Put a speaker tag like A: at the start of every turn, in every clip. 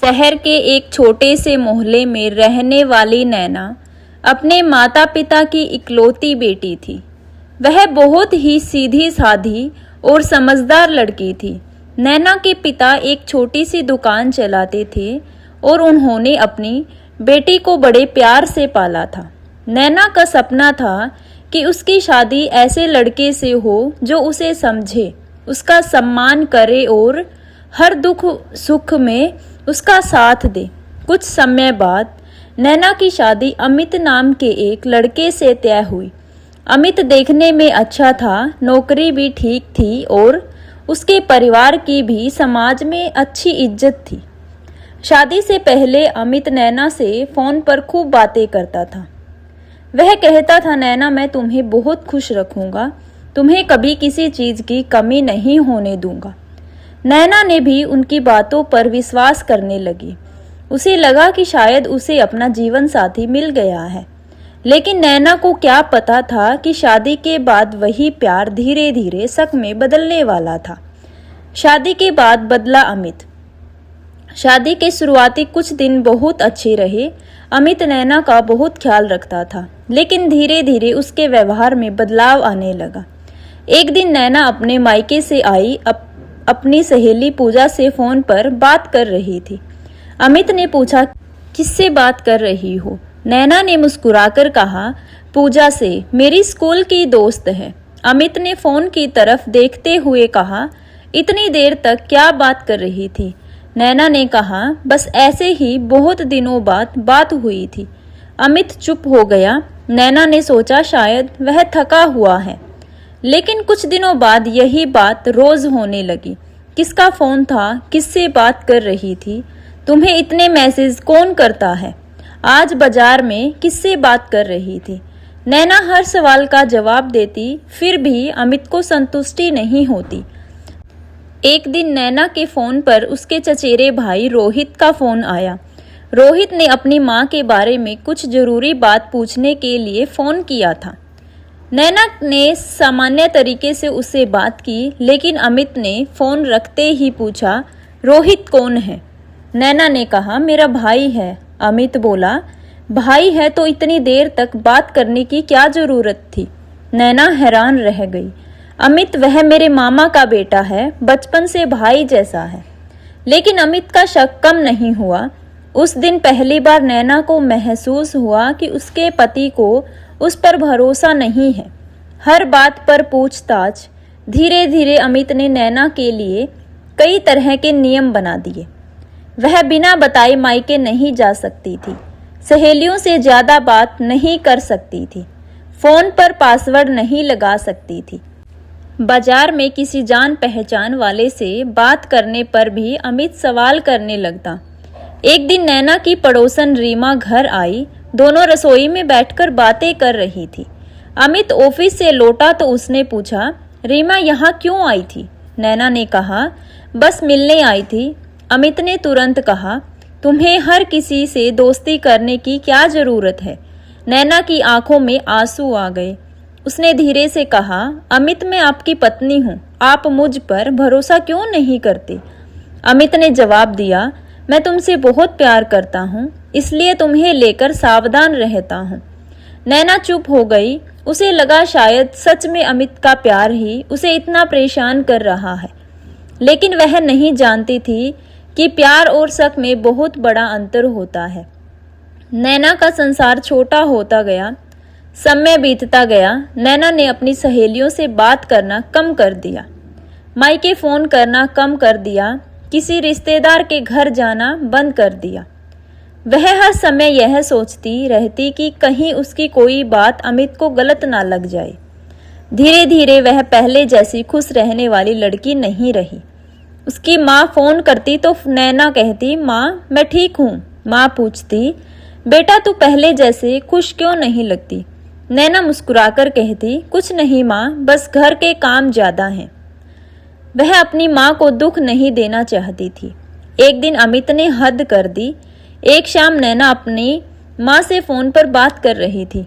A: शहर के एक छोटे से मोहल्ले में रहने वाली नैना अपने माता पिता की इकलौती बेटी थी। वह बहुत ही सीधी साधी और समझदार लड़की थी। नैना के पिता एक छोटी सी दुकान चलाते थे और उन्होंने अपनी बेटी को बड़े प्यार से पाला था। नैना का सपना था कि उसकी शादी ऐसे लड़के से हो जो उसे समझे, उसका सम्मान करे और हर दुख सुख में उसका साथ दे। कुछ समय बाद नैना की शादी अमित नाम के एक लड़के से तय हुई। अमित देखने में अच्छा था, नौकरी भी ठीक थी और उसके परिवार की भी समाज में अच्छी इज्जत थी। शादी से पहले अमित नैना से फोन पर खूब बातें करता था। वह कहता था, नैना मैं तुम्हें बहुत खुश रखूंगा, तुम्हें कभी किसी चीज की कमी नहीं होने दूंगा। नैना ने भी उनकी बातों पर विश्वास करने लगी। उसे लगा कि शायद उसे अपना जीवन साथी मिल गया है। लेकिन नैना को क्या पता था कि शादी के बाद वही प्यार धीरे धीरे शक में बदलने वाला था। शादी के बाद बदला अमित। शादी के शुरुआती कुछ दिन बहुत अच्छे रहे। अमित नैना का बहुत ख्याल रखता था, लेकिन धीरे धीरे उसके व्यवहार में बदलाव आने लगा। एक दिन नैना अपने मायके से आई, अपनी सहेली पूजा से फोन पर बात कर रही थी। अमित ने पूछा, किससे बात कर रही हो? नैना ने मुस्कुराकर कहा, पूजा से, मेरी स्कूल की दोस्त है। अमित ने फोन की तरफ देखते हुए कहा, इतनी देर तक क्या बात कर रही थी? नैना ने कहा, बस ऐसे ही बहुत दिनों बाद बात हुई थी। अमित चुप हो गया। नैना ने सोचा शायद वह थका हुआ है। लेकिन कुछ दिनों बाद यही बात रोज होने लगी। किसका फोन था? किससे बात कर रही थी? तुम्हें इतने मैसेज कौन करता है? आज बाजार में किससे बात कर रही थी? नैना हर सवाल का जवाब देती, फिर भी अमित को संतुष्टि नहीं होती। एक दिन नैना के फोन पर उसके चचेरे भाई रोहित का फोन आया। रोहित ने अपनी माँ के बारे में कुछ जरूरी बात पूछने के लिए फोन किया था। नैना ने सामान्य तरीके से उससे बात की, लेकिन अमित ने फोन रखते ही पूछा, रोहित कौन है? नैना ने कहा, मेरा भाई है। अमित बोला, भाई है तो इतनी देर तक बात करने की क्या जरूरत थी? नैना हैरान रह गई। अमित, वह मेरे मामा का बेटा है, बचपन से भाई जैसा है। लेकिन अमित का शक कम नहीं हुआ। उस दिन पहली बार नैना को महसूस हुआ कि उसके पति को उस पर भरोसा नहीं है। हर बात पर पूछताछ। धीरे धीरे अमित ने नैना के लिए कई तरह के नियम बना दिए। वह बिना बताए मायके नहीं जा सकती थी, सहेलियों से ज्यादा बात नहीं कर सकती थी, फोन पर पासवर्ड नहीं लगा सकती थी। बाजार में किसी जान पहचान वाले से बात करने पर भी अमित सवाल करने लगता। एक दिन नैना की पड़ोसन रीमा घर आई। दोनों रसोई में बैठकर बातें कर रही थी। अमित ऑफिस से लौटा तो उसने पूछा, रीमा यहाँ क्यों आई थी? नैना ने कहा, बस मिलने आई थी। अमित ने तुरंत कहा, तुम्हें हर किसी से दोस्ती करने की क्या जरूरत है? नैना की आंखों में आंसू आ गए। उसने धीरे से कहा, अमित मैं आपकी पत्नी हूँ, आप मुझ पर भरोसा क्यों नहीं करते? अमित ने जवाब दिया, मैं तुमसे बहुत प्यार करता हूँ, इसलिए तुम्हें लेकर सावधान रहता हूँ। नैना चुप हो गई। उसे लगा शायद सच में अमित का प्यार ही उसे इतना परेशान कर रहा है। लेकिन वह नहीं जानती थी कि प्यार और शक में बहुत बड़ा अंतर होता है। नैना का संसार छोटा होता गया। समय बीतता गया। नैना ने अपनी सहेलियों से बात करना कम कर दिया, मायके फोन करना कम कर दिया, किसी रिश्तेदार के घर जाना बंद कर दिया। वह हर समय यह सोचती रहती कि कहीं उसकी कोई बात अमित को गलत ना लग जाए। धीरे धीरे वह पहले जैसी खुश रहने वाली लड़की नहीं रही। उसकी माँ फोन करती तो नैना कहती, माँ मैं ठीक हूँ। माँ पूछती, बेटा तू पहले जैसे खुश क्यों नहीं लगती? नैना मुस्कुराकर कहती, कुछ नहीं माँ, बस घर के काम ज्यादा हैं। वह अपनी माँ को दुख नहीं देना चाहती थी। एक दिन अमित ने हद कर दी। एक शाम नैना अपनी माँ से फोन पर बात कर रही थी।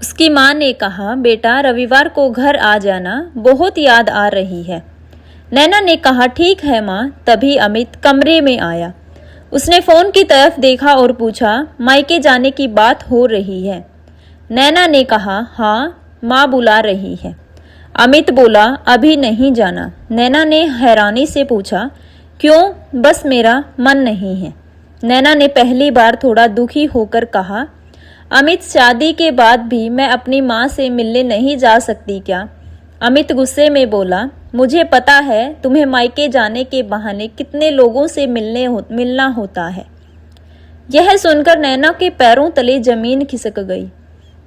A: उसकी माँ ने कहा, बेटा रविवार को घर आ जाना, बहुत याद आ रही है। नैना ने कहा, ठीक है माँ। तभी अमित कमरे में आया। उसने फोन की तरफ देखा और पूछा, मायके जाने की बात हो रही है? नैना ने कहा, हाँ, माँ बुला रही है। अमित बोला, अभी नहीं जाना। नैना ने हैरानी से पूछा, क्यों? बस मेरा मन नहीं है। नैना ने पहली बार थोड़ा दुखी होकर कहा, अमित, शादी के बाद भी मैं अपनी माँ से मिलने नहीं जा सकती क्या? अमित गुस्से में बोला, मुझे पता है तुम्हें मायके जाने के बहाने कितने लोगों से मिलना होता है। यह सुनकर नैना के पैरों तले जमीन खिसक गई।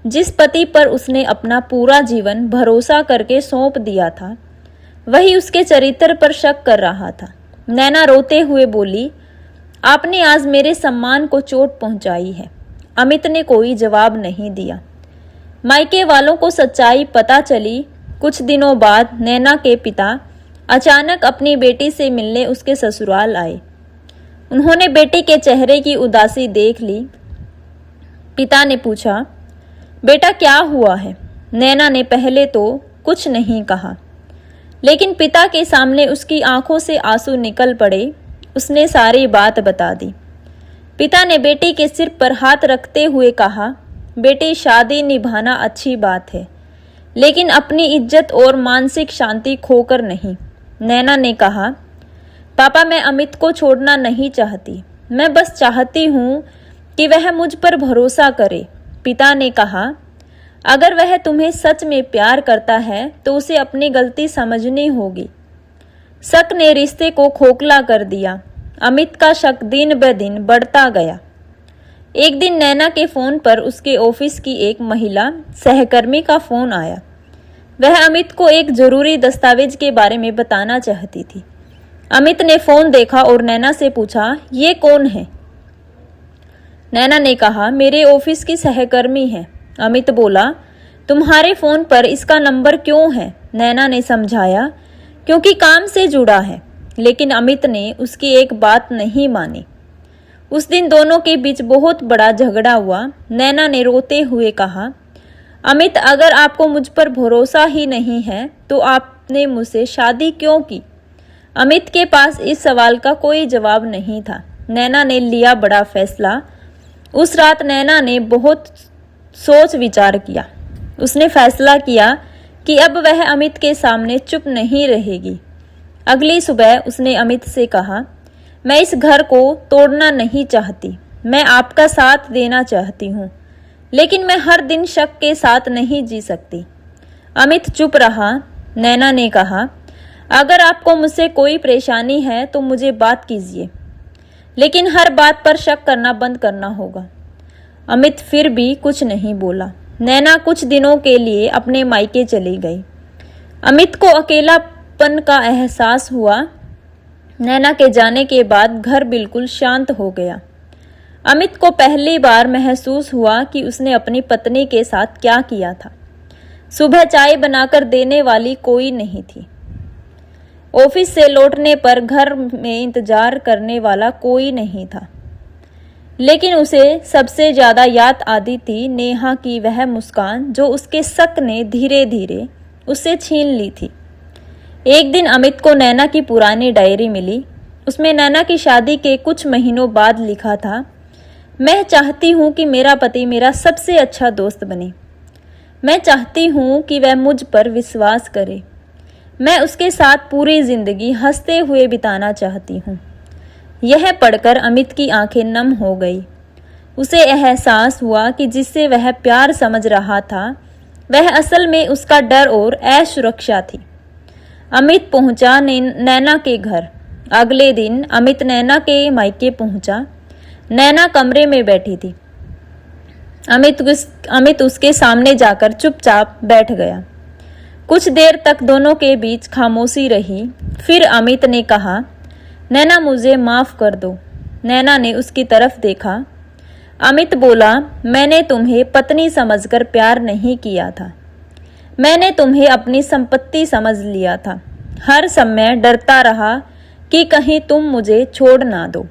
A: जिस पति पर उसने अपना पूरा जीवन भरोसा करके सौंप दिया था, वही उसके चरित्र पर शक कर रहा था। नैना रोते हुए बोली, आपने आज मेरे सम्मान को चोट पहुंचाई है। अमित ने कोई जवाब नहीं दिया। मायके वालों को सच्चाई पता चली। कुछ दिनों बाद नैना के पिता अचानक अपनी बेटी से मिलने उसके ससुराल आए। उन्होंने बेटी के चेहरे की उदासी देख ली। पिता ने पूछा, बेटा क्या हुआ है? नैना ने पहले तो कुछ नहीं कहा, लेकिन पिता के सामने उसकी आंखों से आंसू निकल पड़े। उसने सारी बात बता दी। पिता ने बेटी के सिर पर हाथ रखते हुए कहा, बेटी, शादी निभाना अच्छी बात है, लेकिन अपनी इज्जत और मानसिक शांति खोकर नहीं। नैना ने कहा, पापा, मैं अमित को छोड़ना नहीं चाहती। मैं बस चाहती हूँ कि वह मुझ पर भरोसा करे। पिता ने कहा, अगर वह तुम्हें सच में प्यार करता है तो उसे अपनी गलती समझनी होगी। शक ने रिश्ते को खोखला कर दिया। अमित का शक दिन ब दिन बढ़ता गया। एक दिन नैना के फोन पर उसके ऑफिस की एक महिला सहकर्मी का फोन आया। वह अमित को एक जरूरी दस्तावेज के बारे में बताना चाहती थी। अमित ने फोन देखा और नैना से पूछा, ये कौन है? नैना ने कहा, मेरे ऑफिस की सहकर्मी है। अमित बोला, तुम्हारे फोन पर इसका नंबर क्यों है? नैना ने समझाया, क्योंकि काम से जुड़ा है। लेकिन अमित ने उसकी एक बात नहीं मानी। उस दिन दोनों के बीच बहुत बड़ा झगड़ा हुआ। नैना ने रोते हुए कहा, अमित, अगर आपको मुझ पर भरोसा ही नहीं है तो आपने मुझसे शादी क्यों की? अमित के पास इस सवाल का कोई जवाब नहीं था। नैना ने लिया बड़ा फैसला। उस रात नैना ने बहुत सोच विचार किया। उसने फैसला किया कि अब वह अमित के सामने चुप नहीं रहेगी। अगली सुबह उसने अमित से कहा, मैं इस घर को तोड़ना नहीं चाहती। मैं आपका साथ देना चाहती हूँ, लेकिन मैं हर दिन शक के साथ नहीं जी सकती। अमित चुप रहा। नैना ने कहा, अगर आपको मुझसे कोई परेशानी है तो मुझे बात कीजिए, लेकिन हर बात पर शक करना बंद करना होगा। अमित फिर भी कुछ नहीं बोला। नैना कुछ दिनों के लिए अपने मायके चली गई। अमित को अकेलापन का एहसास हुआ। नैना के जाने के बाद घर बिल्कुल शांत हो गया। अमित को पहली बार महसूस हुआ कि उसने अपनी पत्नी के साथ क्या किया था। सुबह चाय बनाकर देने वाली कोई नहीं थी। ऑफिस से लौटने पर घर में इंतजार करने वाला कोई नहीं था। लेकिन उसे सबसे ज्यादा याद आती थी नेहा की वह मुस्कान जो उसके शक ने धीरे धीरे उससे छीन ली थी। एक दिन अमित को नैना की पुरानी डायरी मिली। उसमें नैना की शादी के कुछ महीनों बाद लिखा था, मैं चाहती हूँ कि मेरा पति मेरा सबसे अच्छा दोस्त बने। मैं चाहती हूँ कि वह मुझ पर विश्वास करे। मैं उसके साथ पूरी जिंदगी हंसते हुए बिताना चाहती हूँ। यह पढ़कर अमित की आंखें नम हो गई। उसे एहसास हुआ कि जिससे वह प्यार समझ रहा था वह असल में उसका डर और असुरक्षा थी। अमित पहुंचा नैना के घर। अगले दिन अमित नैना के मायके पहुंचा। नैना कमरे में बैठी थी। अमित उसके सामने जाकर चुपचाप बैठ गया। कुछ देर तक दोनों के बीच खामोशी रही। फिर अमित ने कहा, नैना, मुझे माफ कर दो। नैना ने उसकी तरफ देखा। अमित बोला, मैंने तुम्हें पत्नी समझकर प्यार नहीं किया था। मैंने तुम्हें अपनी संपत्ति समझ लिया था। हर समय डरता रहा कि कहीं तुम मुझे छोड़ ना दो।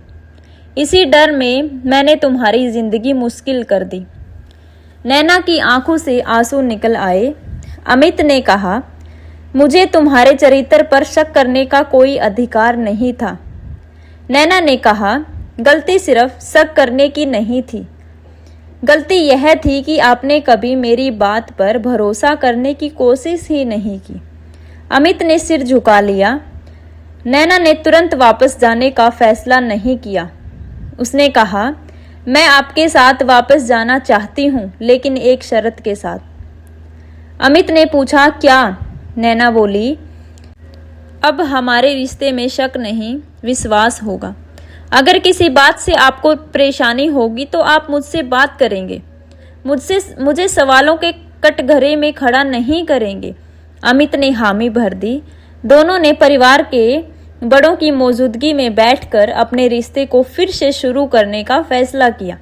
A: इसी डर में मैंने तुम्हारी जिंदगी मुश्किल कर दी। नैना की आंखों से आंसू निकल आए। अमित ने कहा, मुझे तुम्हारे चरित्र पर शक करने का कोई अधिकार नहीं था। नैना ने कहा, गलती सिर्फ शक करने की नहीं थी, गलती यह थी कि आपने कभी मेरी बात पर भरोसा करने की कोशिश ही नहीं की। अमित ने सिर झुका लिया। नैना ने तुरंत वापस जाने का फैसला नहीं किया। उसने कहा, मैं आपके साथ वापस जाना चाहती हूँ, लेकिन एक शर्त के साथ। अमित ने पूछा, क्या? नैना बोली, अब हमारे रिश्ते में शक नहीं, विश्वास होगा। अगर किसी बात से आपको परेशानी होगी तो आप मुझसे बात करेंगे, मुझे सवालों के कटघरे में खड़ा नहीं करेंगे। अमित ने हामी भर दी। दोनों ने परिवार के बड़ों की मौजूदगी में बैठकर अपने रिश्ते को फिर से शुरू करने का फैसला किया।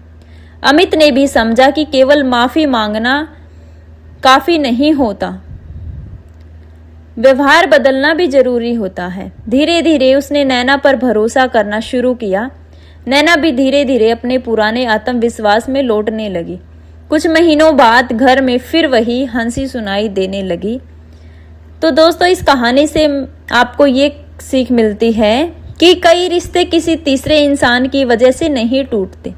A: अमित ने भी समझा कि केवल माफी मांगना काफी नहीं होता, व्यवहार बदलना भी जरूरी होता है। धीरे धीरे उसने नैना पर भरोसा करना शुरू किया। नैना भी धीरे धीरे अपने पुराने आत्मविश्वास में लौटने लगी। कुछ महीनों बाद घर में फिर वही हंसी सुनाई देने लगी। तो दोस्तों, इस कहानी से आपको ये सीख मिलती है कि कई रिश्ते किसी तीसरे इंसान की वजह से नहीं टूटते,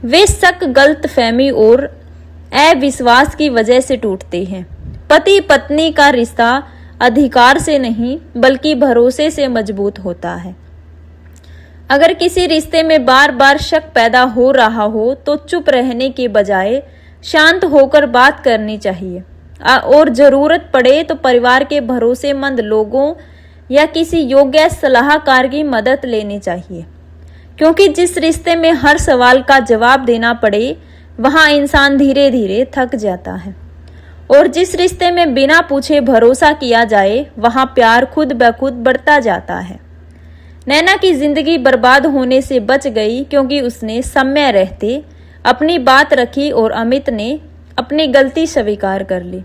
A: वे शक, गलतफहमी और अविश्वास की वजह से टूटते हैं। पति पत्नी का रिश्ता अधिकार से नहीं बल्कि भरोसे से मजबूत होता है। अगर किसी रिश्ते में बार बार शक पैदा हो रहा हो तो चुप रहने के बजाय शांत होकर बात करनी चाहिए और जरूरत पड़े तो परिवार के भरोसेमंद लोगों या किसी योग्य सलाहकार की मदद लेनी चाहिए, क्योंकि जिस रिश्ते में हर सवाल का जवाब देना पड़े वहां इंसान धीरे धीरे थक जाता है, और जिस रिश्ते में बिना पूछे भरोसा किया जाए वहां प्यार खुद ब खुद बढ़ता जाता है। नैना की जिंदगी बर्बाद होने से बच गई क्योंकि उसने समय रहते अपनी बात रखी और अमित ने अपनी गलती स्वीकार कर ली।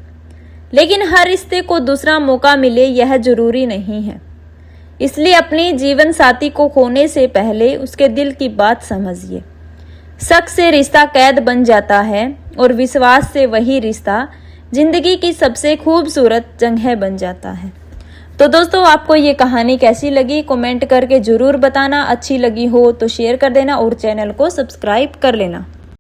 A: लेकिन हर रिश्ते को दूसरा मौका मिले यह जरूरी नहीं है, इसलिए अपनी जीवन साथी को खोने से पहले उसके दिल की बात समझिए। शक से रिश्ता कैद बन जाता है और विश्वास से वही रिश्ता जिंदगी की सबसे खूबसूरत जगह बन जाता है। तो दोस्तों, आपको ये कहानी कैसी लगी कमेंट करके जरूर बताना। अच्छी लगी हो तो शेयर कर देना और चैनल को सब्सक्राइब कर लेना।